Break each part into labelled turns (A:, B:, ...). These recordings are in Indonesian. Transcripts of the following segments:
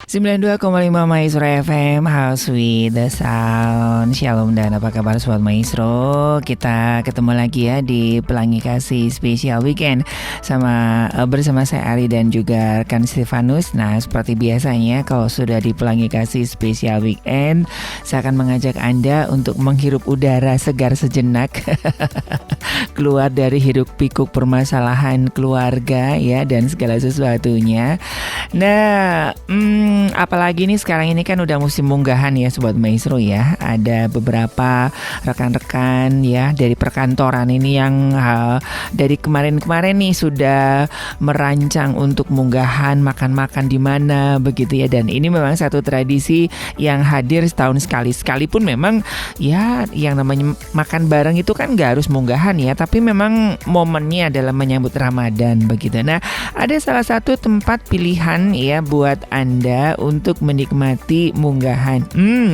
A: 92,5 Maestro FM, House with the Sound. Shalom dan apa kabar Sobat Maestro? Kita ketemu lagi ya di Pelangi Kasih Spesial Weekend bersama saya Ari dan juga rekan Stefanus. Nah, seperti biasanya kalau sudah di Pelangi Kasih Spesial Weekend, saya akan mengajak Anda untuk menghirup udara segar sejenak. Keluar dari hiruk pikuk permasalahan keluarga ya dan segala sesuatunya. Nah, apalagi nih sekarang ini kan udah musim munggahan ya Sobat Maestro ya. Ada beberapa rekan-rekan ya dari perkantoran ini yang dari kemarin-kemarin nih sudah merancang untuk munggahan makan-makan di mana begitu ya. Dan ini memang satu tradisi yang hadir setahun sekali. Sekalipun memang ya yang namanya makan bareng itu kan gak harus munggahan ya, tapi memang momennya adalah menyambut Ramadan begitu. Nah, ada salah satu tempat pilihan ya buat Anda untuk menikmati munggahan.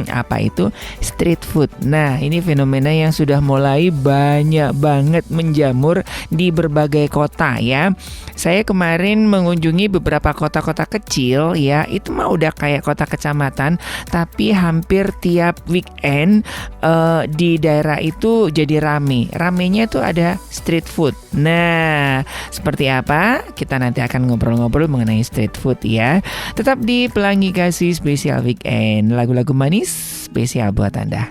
A: Apa itu? Street food. Nah, ini fenomena yang sudah mulai banyak banget menjamur di berbagai kota ya. Saya kemarin mengunjungi beberapa kota-kota kecil ya. Itu mah udah kayak kota kecamatan, tapi hampir tiap weekend di daerah itu jadi rame. Ramenya itu ada street food. Nah, seperti apa? Kita nanti akan ngobrol-ngobrol mengenai street food ya. Tetap di Pelangi Kasih Spesial Weekend, lagu-lagu manis spesial buat Anda.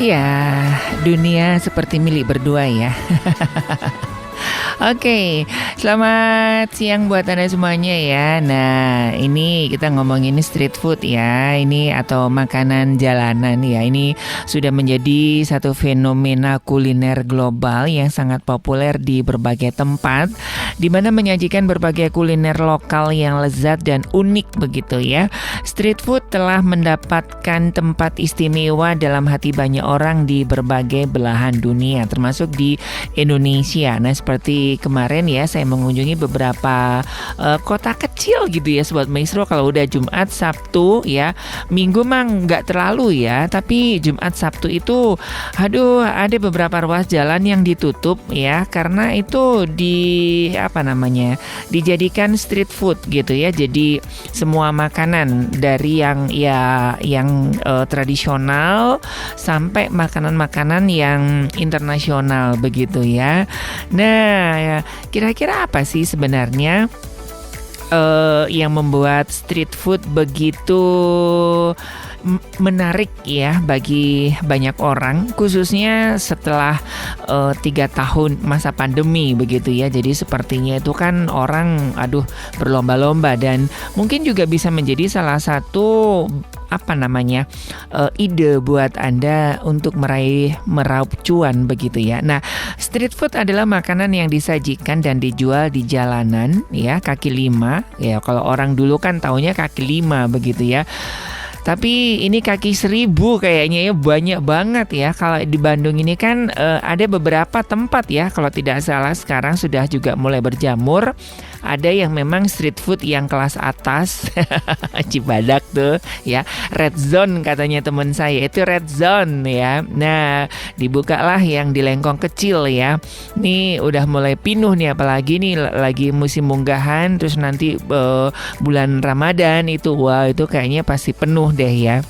A: Ya, dunia seperti milik berdua ya. Oke, selamat siang buat Anda semuanya ya. Nah, ini kita ngomongin street food ya. Ini atau makanan jalanan ya. Ini sudah menjadi satu fenomena kuliner global yang sangat populer di berbagai tempat, di mana menyajikan berbagai kuliner lokal yang lezat dan unik begitu ya. Street food telah mendapatkan tempat istimewa dalam hati banyak orang di berbagai belahan dunia, termasuk di Indonesia. Nah, seperti kemarin ya saya mengunjungi beberapa kota kecil gitu ya Sobat Maestro. Kalau udah Jumat, Sabtu ya, Minggu mah nggak terlalu ya, tapi Jumat, Sabtu itu ada beberapa ruas jalan yang ditutup ya, karena itu dijadikan street food gitu ya. Jadi semua makanan dari yang tradisional sampai makanan-makanan yang internasional begitu ya. Nah, ya, kira-kira apa sih sebenarnya yang membuat street food begitu menarik ya bagi banyak orang, khususnya setelah 3 tahun masa pandemi begitu ya. Jadi sepertinya itu kan orang berlomba-lomba, dan mungkin juga bisa menjadi salah satu ide buat Anda untuk meraup cuan begitu ya. Nah, street food adalah makanan yang disajikan dan dijual di jalanan ya, kaki lima ya. Kalau orang dulu kan taunya kaki lima begitu ya. Tapi ini kaki 1000 kayaknya ya, banyak banget ya. Kalau di Bandung ini kan ada beberapa tempat ya, kalau tidak salah sekarang sudah juga mulai berjamur. Ada yang memang street food yang kelas atas, Cibadak tuh ya, red zone katanya teman saya, itu red zone ya. Nah, dibukalah yang di Lengkong kecil ya. Nih udah mulai penuh nih, apalagi nih lagi musim munggahan, terus nanti bulan Ramadan itu, wah itu kayaknya pasti penuh deh ya.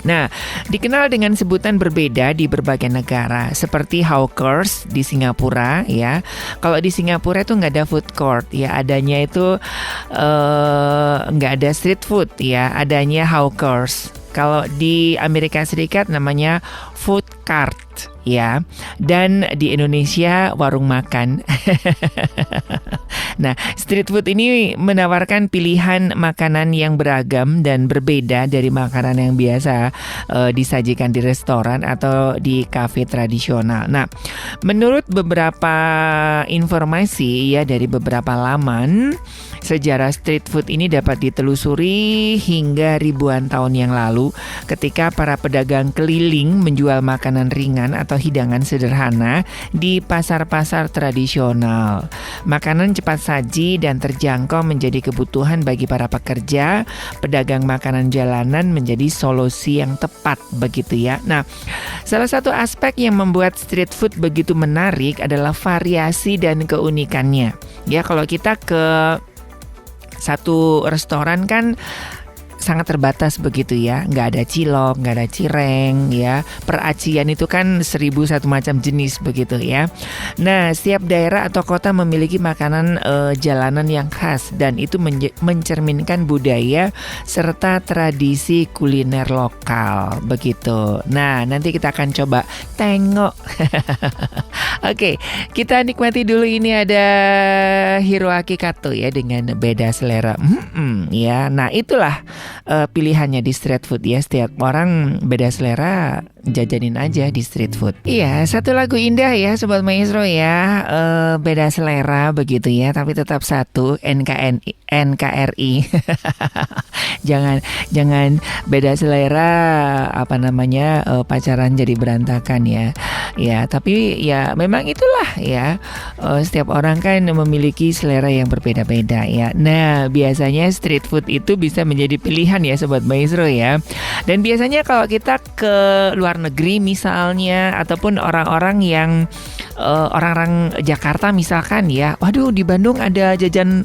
A: Nah, dikenal dengan sebutan berbeda di berbagai negara, seperti hawkers di Singapura ya. Kalau di Singapura itu nggak ada food court ya, adanya itu nggak ada street food ya, adanya hawkers. Kalau di Amerika Serikat namanya food cart ya, dan di Indonesia warung makan. Nah, street food ini menawarkan pilihan makanan yang beragam dan berbeda dari makanan yang biasa disajikan di restoran atau di kafe tradisional. Nah, menurut beberapa informasi ya dari beberapa laman, sejarah street food ini dapat ditelusuri hingga ribuan tahun yang lalu, ketika para pedagang keliling menjual makanan ringan atau hidangan sederhana di pasar-pasar tradisional. Makanan cepat saji dan terjangkau menjadi kebutuhan bagi para pekerja. Pedagang makanan jalanan menjadi solusi yang tepat begitu ya. Nah, salah satu aspek yang membuat street food begitu menarik adalah variasi dan keunikannya. Ya, kalau kita ke satu restoran kan sangat terbatas begitu ya. Nggak ada cilok, nggak ada cireng ya. Per acian itu kan 1001 macam jenis begitu ya. Nah, setiap daerah atau kota memiliki makanan jalanan yang khas dan itu mencerminkan budaya serta tradisi kuliner lokal begitu. Nah, nanti kita akan coba tengok. Oke, kita nikmati dulu, ini ada Hiroaki Kato ya dengan Beda Selera. Ya, nah itulah pilihannya di street food ya. Setiap orang beda selera, jajanin aja di street food. Iya, satu lagu indah ya Sobat Maestro ya. Beda selera begitu ya, tapi tetap satu, NKRI. Jangan beda selera pacaran jadi berantakan ya. Ya, tapi ya memang itulah ya. Setiap orang kan memiliki selera yang berbeda-beda ya. Nah, biasanya street food itu bisa menjadi pilihan ya Sobat Maestro ya. Dan biasanya kalau kita ke luar negeri misalnya, ataupun orang-orang yang orang-orang Jakarta misalkan ya, waduh di Bandung ada jajan,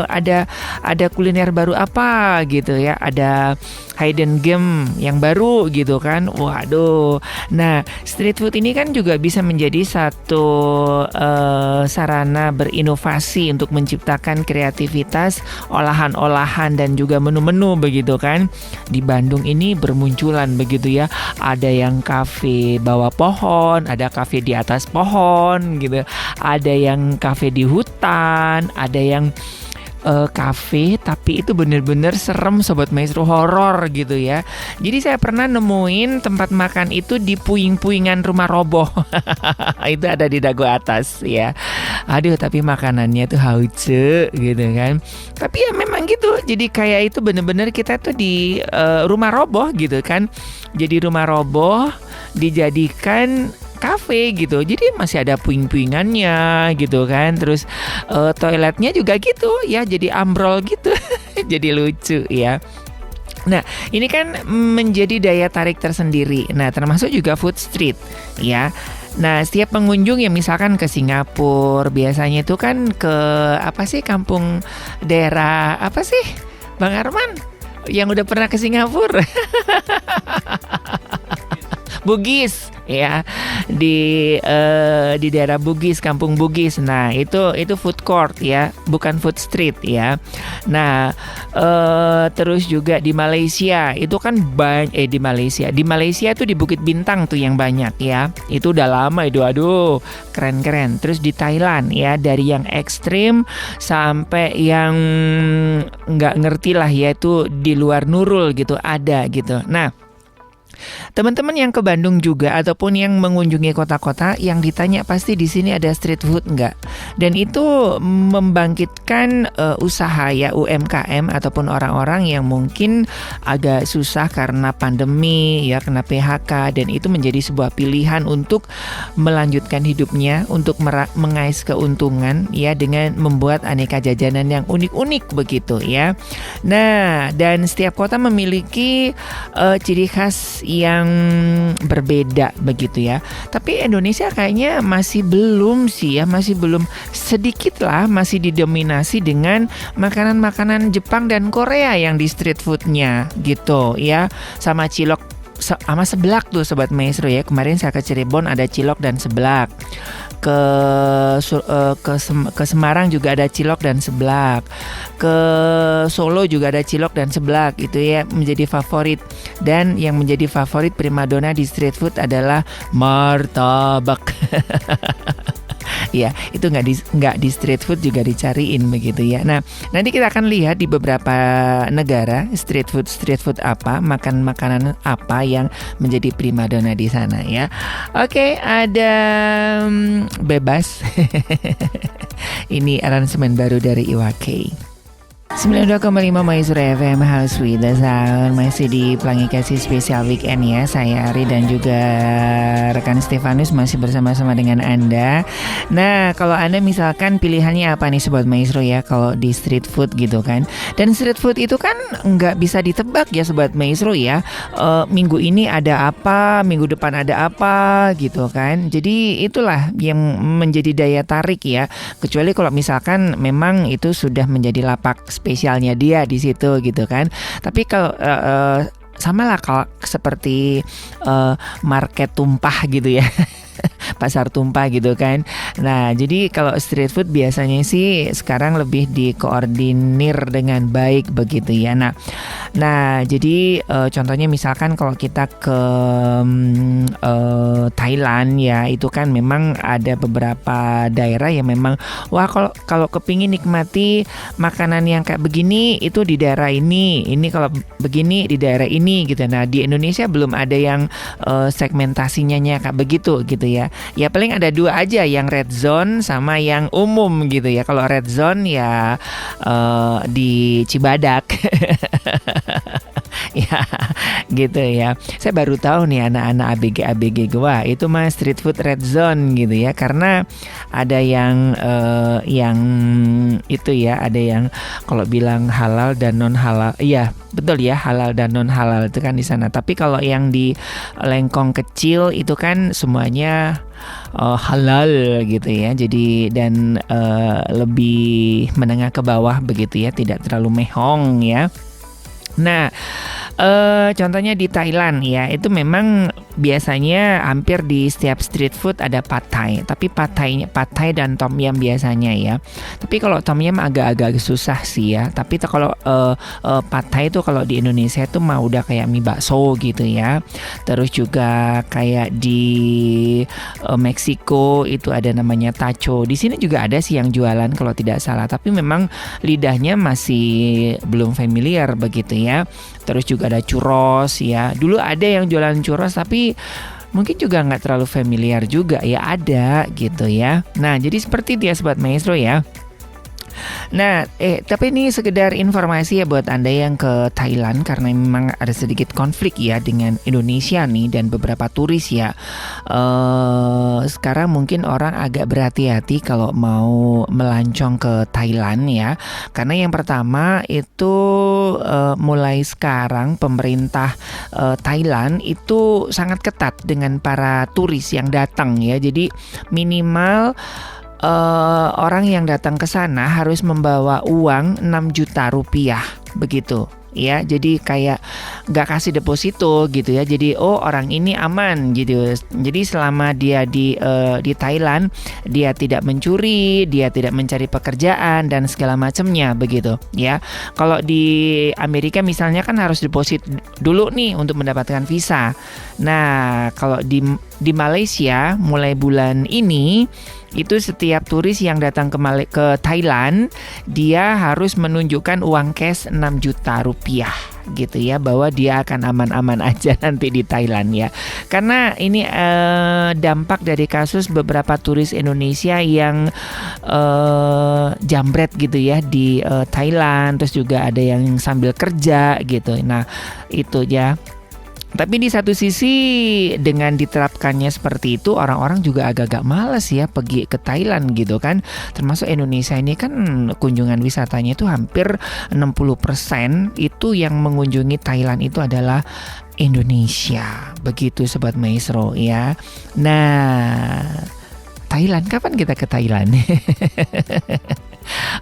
A: ada kuliner baru apa gitu ya, ada hidden gem yang baru gitu kan, waduh. Nah, street food ini kan juga bisa menjadi satu sarana berinovasi untuk menciptakan kreativitas olahan-olahan dan juga menu-menu begitu kan. Di Bandung ini bermunculan begitu ya, ada yang kafe bawah pohon, ada kafe di atas pohon gitu, ada yang kafe di hutan, ada yang kafe tapi itu bener-bener serem Sobat Maestro, horor gitu ya. Jadi saya pernah nemuin tempat makan itu di puing-puingan rumah roboh. Itu ada di Dago Atas ya. Aduh, tapi makanannya tuh hauce gitu kan. Tapi ya memang gitu. Jadi kayak itu bener-bener kita tuh di rumah roboh gitu kan. Jadi rumah roboh dijadikan kafe gitu, jadi masih ada puing-puingannya gitu kan. Terus toiletnya juga gitu ya, jadi ambrol gitu. Jadi lucu ya. Nah, ini kan menjadi daya tarik tersendiri. Nah, termasuk juga food street ya. Nah, setiap pengunjung yang misalkan ke Singapura, biasanya itu kan ke kampung daerah apa sih Bang Arman yang udah pernah ke Singapura? Bugis ya, di daerah Bugis, kampung Bugis. Nah, itu food court ya, bukan food street ya. Nah, terus juga di Malaysia itu kan di Malaysia itu di Bukit Bintang tuh yang banyak ya. Itu udah lama itu, aduh keren-keren. Terus di Thailand ya, dari yang ekstrim sampai yang nggak ngerti lah ya, itu di luar Nurul gitu ada gitu. Nah, teman-teman yang ke Bandung juga ataupun yang mengunjungi kota-kota, yang ditanya pasti di sini ada street food enggak? Dan itu membangkitkan usaha ya, UMKM ataupun orang-orang yang mungkin agak susah karena pandemi ya, kena PHK, dan itu menjadi sebuah pilihan untuk melanjutkan hidupnya, untuk mengais keuntungan ya dengan membuat aneka jajanan yang unik-unik begitu ya. Nah, dan setiap kota memiliki ciri khas yang berbeda begitu ya. Tapi Indonesia kayaknya masih belum sih ya, masih belum, sedikit lah masih didominasi dengan makanan-makanan Jepang dan Korea yang di street foodnya gitu ya. Sama cilok sama seblak tuh Sobat Maestro ya. Kemarin saya ke Cirebon ada cilok dan seblak. Ke Semarang juga ada cilok dan seblak. Ke Solo juga ada cilok dan seblak. Itu ya menjadi favorit. Dan yang menjadi favorit primadona di street food adalah martabak. Ya, itu nggak di street food juga dicariin begitu ya. Nah, nanti kita akan lihat di beberapa negara street food apa, makanan apa yang menjadi primadona di sana ya. Oke, ada bebas. Ini aransemen baru dari Iwake. 92,5 Maestro FM House with the Sound. Masih di Pelangi Kasih Spesial Weekend ya. Saya Ari dan juga rekan Stefanus masih bersama-sama dengan Anda. Nah, kalau Anda misalkan pilihannya apa nih Sobat Maestro ya, kalau di street food gitu kan. Dan street food itu kan nggak bisa ditebak ya Sobat Maestro ya. Minggu ini ada apa, minggu depan ada apa gitu kan. Jadi itulah yang menjadi daya tarik ya. Kecuali kalau misalkan memang itu sudah menjadi lapak spesialnya dia di situ gitu kan. Tapi kalau sama lah kalau seperti market tumpah gitu ya. Pasar tumpah gitu kan. Nah, jadi kalau street food biasanya sih sekarang lebih dikoordinir dengan baik begitu ya. Nah jadi contohnya misalkan kalau kita ke Thailand ya, itu kan memang ada beberapa daerah yang memang wah kalau kepingin nikmati makanan yang kayak begini itu di daerah ini kalau begini di daerah ini gitu. Nah, di Indonesia belum ada yang segmentasinya kayak begitu gitu ya. Ya paling ada dua aja, yang red zone sama yang umum gitu ya. Kalau red zone ya di Cibadak. Ya gitu ya. Saya baru tahu nih anak-anak ABG gua itu mah street food red zone gitu ya, karena ada yang itu ya, ada yang kalau bilang halal dan non halal. Iya betul ya, halal dan non halal itu kan di sana. Tapi kalau yang di Lengkong kecil itu kan semuanya halal gitu ya. Jadi dan lebih menengah ke bawah begitu ya, tidak terlalu mehong ya. Nah, contohnya di Thailand ya, itu memang biasanya hampir di setiap street food ada pad thai. Tapi pad thai dan tom yum biasanya ya. Tapi kalau tom yum agak-agak susah sih ya. Tapi kalau pad thai itu kalau di Indonesia itu mah udah kayak mie bakso gitu ya. Terus juga kayak di Meksiko itu ada namanya taco. Di sini juga ada sih yang jualan kalau tidak salah. Tapi memang lidahnya masih belum familiar begitu ya. Terus juga ada churros ya. Dulu ada yang jualan churros tapi mungkin juga nggak terlalu familiar juga ya, ada gitu ya. Nah jadi seperti itu ya Sobat Maestro ya. Nah, tapi ini sekedar informasi ya buat Anda yang ke Thailand, karena memang ada sedikit konflik ya dengan Indonesia nih dan beberapa turis ya. Sekarang mungkin orang agak berhati-hati kalau mau melancong ke Thailand ya. Karena yang pertama itu mulai sekarang pemerintah Thailand itu sangat ketat dengan para turis yang datang ya. Jadi minimal orang yang datang ke sana harus membawa uang 6 juta rupiah begitu ya. Jadi kayak nggak kasih deposito gitu ya. Jadi orang ini aman gitu. Jadi selama dia di Thailand, dia tidak mencuri, dia tidak mencari pekerjaan dan segala macamnya begitu ya. Kalau di Amerika misalnya kan harus deposit dulu nih untuk mendapatkan visa. Nah kalau di Malaysia mulai bulan ini itu setiap turis yang datang ke Thailand dia harus menunjukkan uang cash 6 juta rupiah gitu ya, bahwa dia akan aman-aman aja nanti di Thailand ya. Karena ini dampak dari kasus beberapa turis Indonesia yang jambret gitu ya di Thailand, terus juga ada yang sambil kerja gitu. Nah itu ya. Tapi di satu sisi dengan diterapkannya seperti itu, orang-orang juga agak-agak malas ya pergi ke Thailand gitu kan. Termasuk Indonesia ini kan kunjungan wisatanya itu hampir 60% itu yang mengunjungi Thailand itu adalah Indonesia. Begitu Sobat Maestro ya. Nah, Thailand, kapan kita ke Thailand?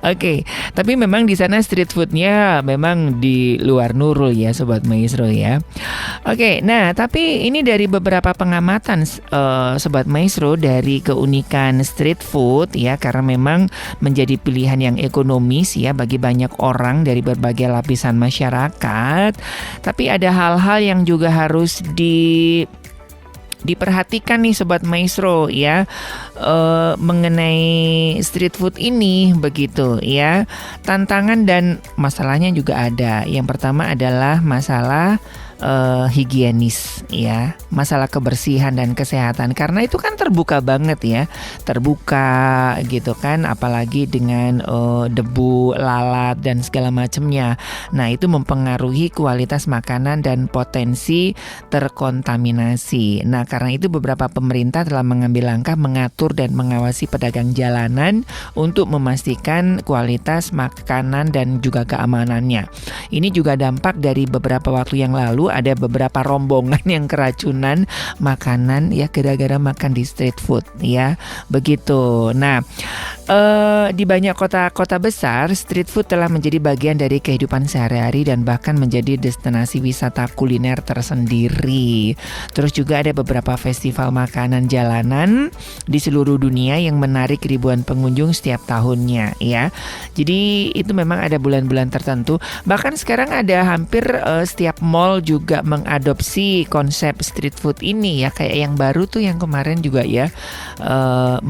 A: Oke, tapi memang di sana street foodnya memang di luar nurul ya Sobat Maestro ya. Oke, nah tapi ini dari beberapa pengamatan Sobat Maestro dari keunikan street food ya, karena memang menjadi pilihan yang ekonomis ya bagi banyak orang dari berbagai lapisan masyarakat. Tapi ada hal-hal yang juga harus diperhatikan nih Sobat Maestro ya, mengenai street food ini begitu ya. Tantangan dan masalahnya juga ada. Yang pertama adalah masalah higienis ya, masalah kebersihan dan kesehatan, karena itu kan terbuka banget ya, terbuka gitu kan, apalagi dengan debu, lalat dan segala macamnya. Nah itu mempengaruhi kualitas makanan dan potensi terkontaminasi. Nah karena itu beberapa pemerintah telah mengambil langkah mengatur dan mengawasi pedagang jalanan untuk memastikan kualitas makanan dan juga keamanannya. Ini juga dampak dari beberapa waktu yang lalu lalu ada beberapa rombongan yang keracunan makanan ya gara-gara makan di street food ya. Begitu. Nah, di banyak kota-kota besar, street food telah menjadi bagian dari kehidupan sehari-hari dan bahkan menjadi destinasi wisata kuliner tersendiri. Terus juga ada beberapa festival makanan jalanan di seluruh dunia yang menarik ribuan pengunjung setiap tahunnya ya. Jadi itu memang ada bulan-bulan tertentu. Bahkan sekarang ada hampir setiap mall juga mengadopsi konsep street food ini ya. Kayak yang baru tuh yang kemarin juga ya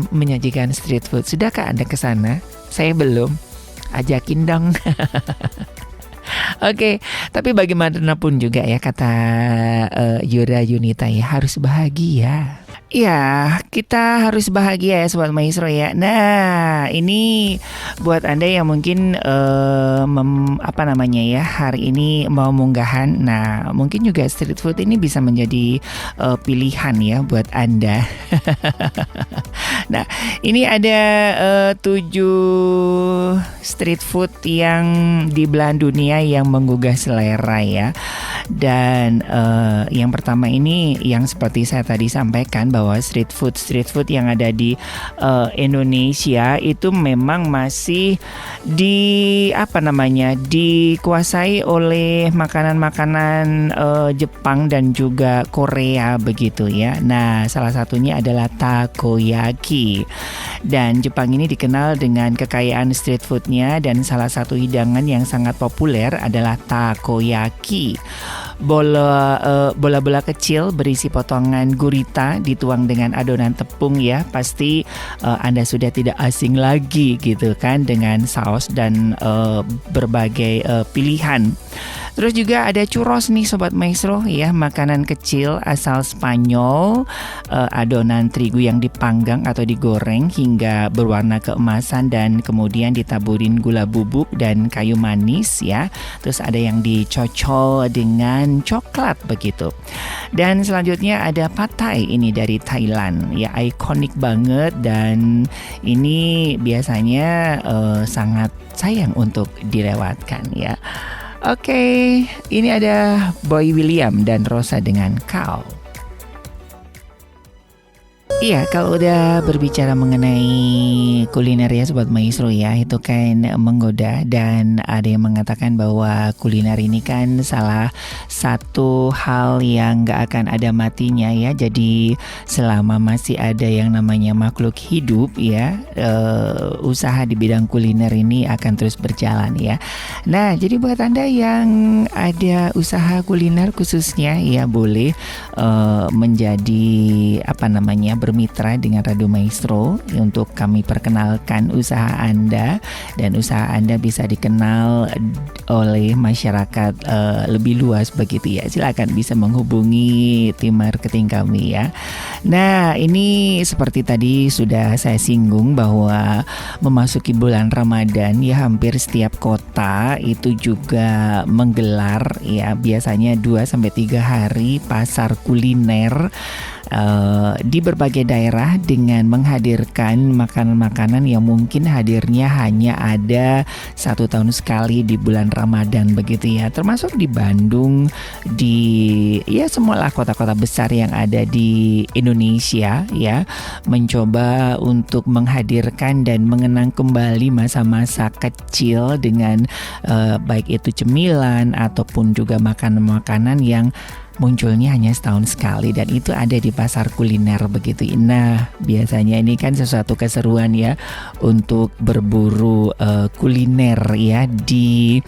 A: menyajikan street food. Sudahkah Anda ke sana? Saya belum. Ajakin dong. Oke, tapi bagaimanapun juga ya kata Yura Yunita ya harus bahagia. Ya, kita harus bahagia ya Sobat Maestro ya. Nah, ini buat Anda yang mungkin hari ini mau munggahan. Nah, mungkin juga street food ini bisa menjadi pilihan ya buat Anda. Nah, ini ada 7 street food yang di belahan dunia yang menggugah selera ya. Dan yang pertama ini yang seperti saya tadi sampaikan bahwa street food yang ada di Indonesia itu memang masih dikuasai oleh makanan-makanan Jepang dan juga Korea begitu ya. Nah, salah satunya adalah takoyaki. Dan Jepang ini dikenal dengan kekayaan street foodnya dan salah satu hidangan yang sangat populer adalah takoyaki. Bola-bola kecil berisi potongan gurita dituang dengan adonan tepung ya. Pasti Anda sudah tidak asing lagi gitu kan dengan saus dan berbagai pilihan. Terus juga ada churros nih Sobat Maestro ya, makanan kecil asal Spanyol, adonan terigu yang dipanggang atau digoreng hingga berwarna keemasan dan kemudian ditaburin gula bubuk dan kayu manis ya. Terus ada yang dicocol dengan coklat begitu. Dan selanjutnya ada pad thai ini dari Thailand ya, ikonik banget dan ini biasanya sangat sayang untuk dilewatkan ya. Oke, ini ada Boy William dan Rosa dengan Kau. Iya, kalau udah berbicara mengenai kuliner ya Sobat Maestro ya, itu kan menggoda dan ada yang mengatakan bahwa kuliner ini kan salah satu hal yang gak akan ada matinya ya. Jadi selama masih ada yang namanya makhluk hidup ya, usaha di bidang kuliner ini akan terus berjalan ya. Nah, jadi buat Anda yang ada usaha kuliner khususnya ya boleh menjadi bermitra dengan Radio Maestro untuk kami perkenalkan usaha Anda dan usaha Anda bisa dikenal oleh masyarakat lebih luas begitu ya. Silakan bisa menghubungi tim marketing kami ya. Nah, ini seperti tadi sudah saya singgung bahwa memasuki bulan Ramadan ya hampir setiap kota itu juga menggelar ya biasanya 2-3 hari pasar kuliner di berbagai daerah dengan menghadirkan makanan-makanan yang mungkin hadirnya hanya ada 1 tahun sekali di bulan Ramadan begitu ya, termasuk di Bandung, di ya semualah kota-kota besar yang ada di Indonesia ya, mencoba untuk menghadirkan dan mengenang kembali masa-masa kecil dengan baik itu cemilan ataupun juga makanan-makanan yang munculnya hanya setahun sekali dan itu ada di pasar kuliner begitu. Nah, biasanya ini kan sesuatu keseruan ya untuk berburu kuliner ya di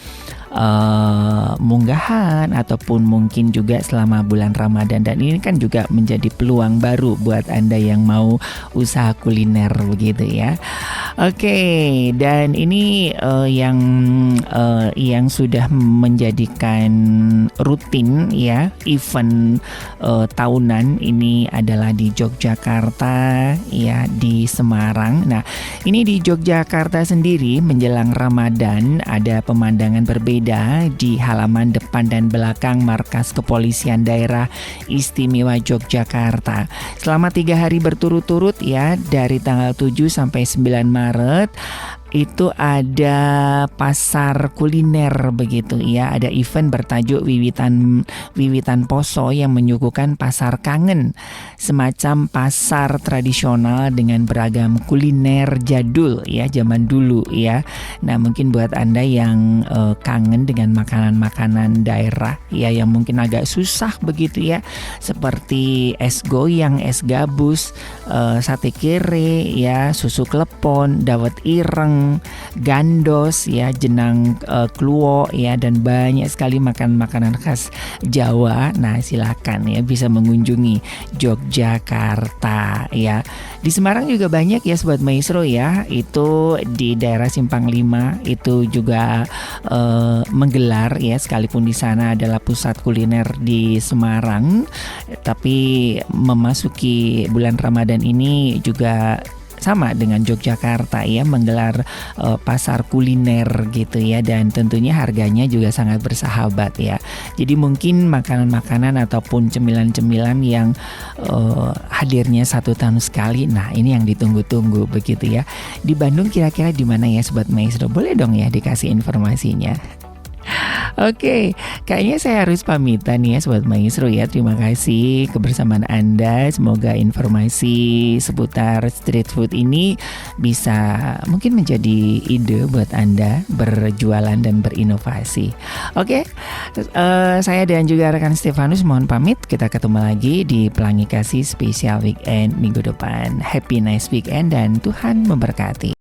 A: munggahan ataupun mungkin juga selama bulan Ramadan, dan ini kan juga menjadi peluang baru buat Anda yang mau usaha kuliner begitu ya. Oke, dan ini yang sudah menjadikan rutin ya event tahunan ini adalah di Yogyakarta ya, di Semarang. Nah, ini di Yogyakarta sendiri menjelang Ramadan ada pemandangan berbeda di halaman depan dan belakang markas kepolisian daerah istimewa Yogyakarta. Selama 3 hari berturut-turut ya, dari tanggal 7 sampai 9 Maret itu ada pasar kuliner begitu ya. Ada event bertajuk Wiwitan Poso yang menyuguhkan pasar kangen, semacam pasar tradisional dengan beragam kuliner jadul ya, zaman dulu ya. Nah, mungkin buat Anda yang kangen dengan makanan-makanan daerah ya, yang mungkin agak susah begitu ya, seperti es goyang, es gabus, sate kere ya, susu klepon, dawet ireng, gandos ya, jenang kluwo ya, dan banyak sekali makanan khas Jawa. Nah, silakan ya bisa mengunjungi Yogyakarta ya. Di Semarang juga banyak ya Sobat Maestro ya. Itu di daerah Simpang 5 itu juga menggelar ya, sekalipun di sana adalah pusat kuliner di Semarang, tapi memasuki bulan Ramadan ini juga sama dengan Yogyakarta ya, menggelar pasar kuliner gitu ya, dan tentunya harganya juga sangat bersahabat ya. Jadi mungkin makanan-makanan ataupun cemilan-cemilan yang hadirnya 1 tahun sekali, nah ini yang ditunggu-tunggu begitu ya. Di Bandung kira-kira di mana ya Sobat Maestro? Boleh dong ya dikasih informasinya. Oke, kayaknya saya harus pamitan ya Sobat Maestro ya. Terima kasih kebersamaan Anda. Semoga informasi seputar street food ini bisa mungkin menjadi ide buat Anda berjualan dan berinovasi. Oke, saya dan juga rekan Stefanus mohon pamit. Kita ketemu lagi di Pelangi Kasih Spesial Weekend minggu depan. Happy nice weekend dan Tuhan memberkati.